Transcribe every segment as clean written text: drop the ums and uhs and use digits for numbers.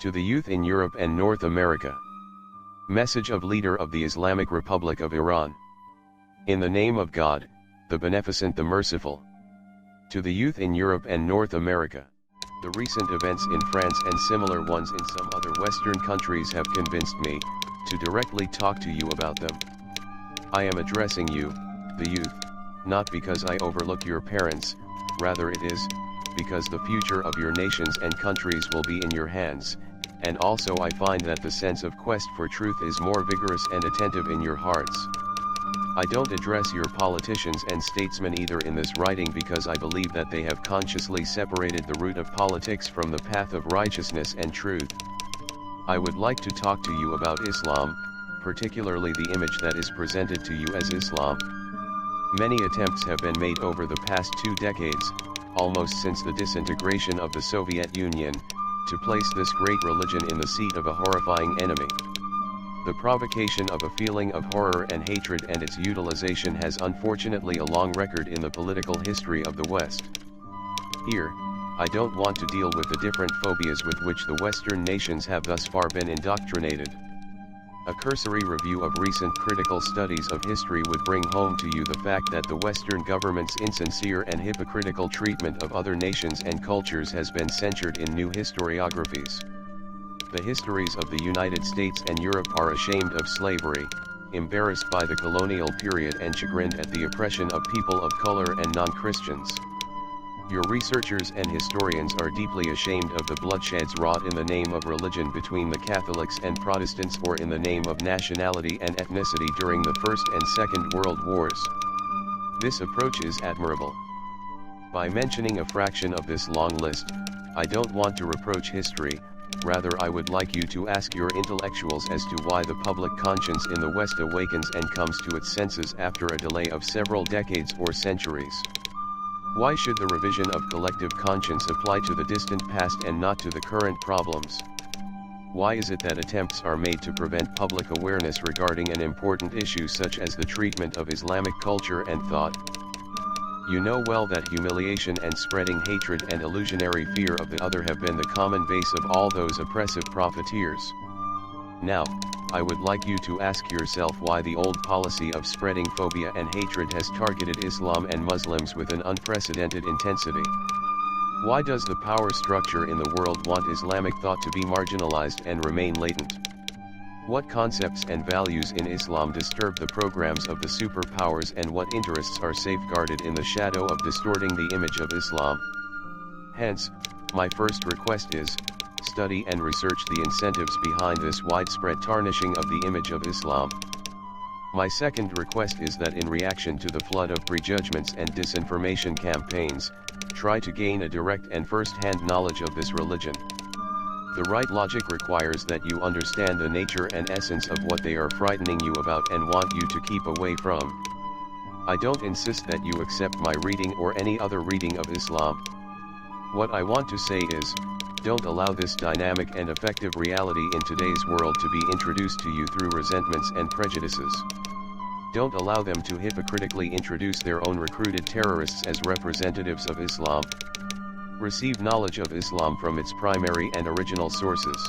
To the youth in Europe and North America. Message of Leader of the Islamic Republic of Iran. In the name of God, the Beneficent, the Merciful. To the youth in Europe and North America. The recent events in France and similar ones in some other Western countries have convinced me to directly talk to you about them. I am addressing you, the youth, not because I overlook your parents, rather it is because the future of your nations and countries will be in your hands, and also I find that the sense of quest for truth is more vigorous and attentive in your hearts. I don't address your politicians and statesmen either in this writing because I believe that they have consciously separated the root of politics from the path of righteousness and truth. I would like to talk to you about Islam, particularly the image that is presented to you as Islam. Many attempts have been made over the past 2 decades, almost since the disintegration of the Soviet Union, to place this great religion in the seat of a horrifying enemy. The provocation of a feeling of horror and hatred and its utilization has unfortunately a long record in the political history of the West. Here, I don't want to deal with the different phobias with which the Western nations have thus far been indoctrinated. A cursory review of recent critical studies of history would bring home to you the fact that the Western government's insincere and hypocritical treatment of other nations and cultures has been censured in new historiographies. The histories of the United States and Europe are ashamed of slavery, embarrassed by the colonial period and chagrined at the oppression of people of color and non-Christians. Your researchers and historians are deeply ashamed of the bloodsheds wrought in the name of religion between the Catholics and Protestants or in the name of nationality and ethnicity during the First and Second World Wars. This approach is admirable. By mentioning a fraction of this long list, I don't want to reproach history, rather I would like you to ask your intellectuals as to why the public conscience in the West awakens and comes to its senses after a delay of several decades or centuries. Why should the revision of collective conscience apply to the distant past and not to the current problems? Why is it that attempts are made to prevent public awareness regarding an important issue such as the treatment of Islamic culture and thought? You know well that humiliation and spreading hatred and illusionary fear of the other have been the common base of all those oppressive profiteers. Now, I would like you to ask yourself why the old policy of spreading phobia and hatred has targeted Islam and Muslims with an unprecedented intensity. Why does the power structure in the world want Islamic thought to be marginalized and remain latent? What concepts and values in Islam disturb the programs of the superpowers and what interests are safeguarded in the shadow of distorting the image of Islam? Hence, my first request is, study and research the incentives behind this widespread tarnishing of the image of Islam. My second request is that in reaction to the flood of prejudgments and disinformation campaigns, try to gain a direct and first-hand knowledge of this religion. The right logic requires that you understand the nature and essence of what they are frightening you about and want you to keep away from. I don't insist that you accept my reading or any other reading of Islam. What I want to say is, don't allow this dynamic and effective reality in today's world to be introduced to you through resentments and prejudices. Don't allow them to hypocritically introduce their own recruited terrorists as representatives of Islam. Receive knowledge of Islam from its primary and original sources.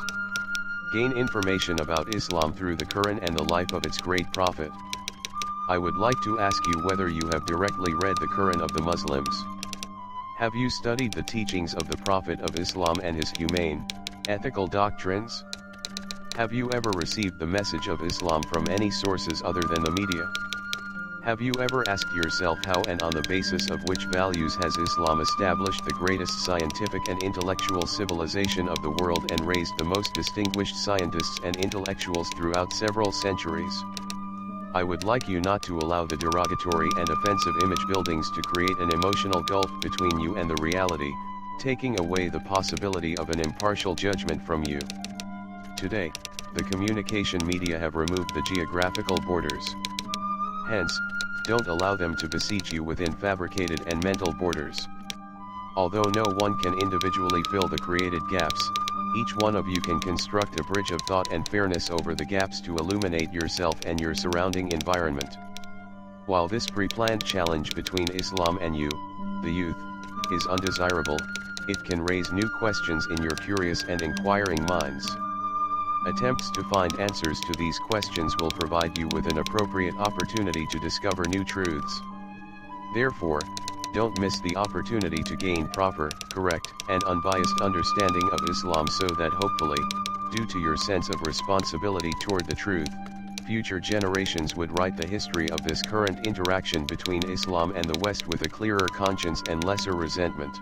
Gain information about Islam through the Quran and the life of its great prophet. I would like to ask you whether you have directly read the Quran of the Muslims. Have you studied the teachings of the Prophet of Islam and his humane, ethical doctrines? Have you ever received the message of Islam from any sources other than the media? Have you ever asked yourself how and on the basis of which values has Islam established the greatest scientific and intellectual civilization of the world and raised the most distinguished scientists and intellectuals throughout several centuries? I would like you not to allow the derogatory and offensive image buildings to create an emotional gulf between you and the reality, taking away the possibility of an impartial judgment from you. Today, the communication media have removed the geographical borders. Hence, don't allow them to besiege you within fabricated and mental borders. Although no one can individually fill the created gaps, each one of you can construct a bridge of thought and fairness over the gaps to illuminate yourself and your surrounding environment. While this pre-planned challenge between Islam and you, the youth, is undesirable, it can raise new questions in your curious and inquiring minds. Attempts to find answers to these questions will provide you with an appropriate opportunity to discover new truths. Therefore, don't miss the opportunity to gain proper, correct, and unbiased understanding of Islam so that hopefully, due to your sense of responsibility toward the truth, future generations would write the history of this current interaction between Islam and the West with a clearer conscience and lesser resentment.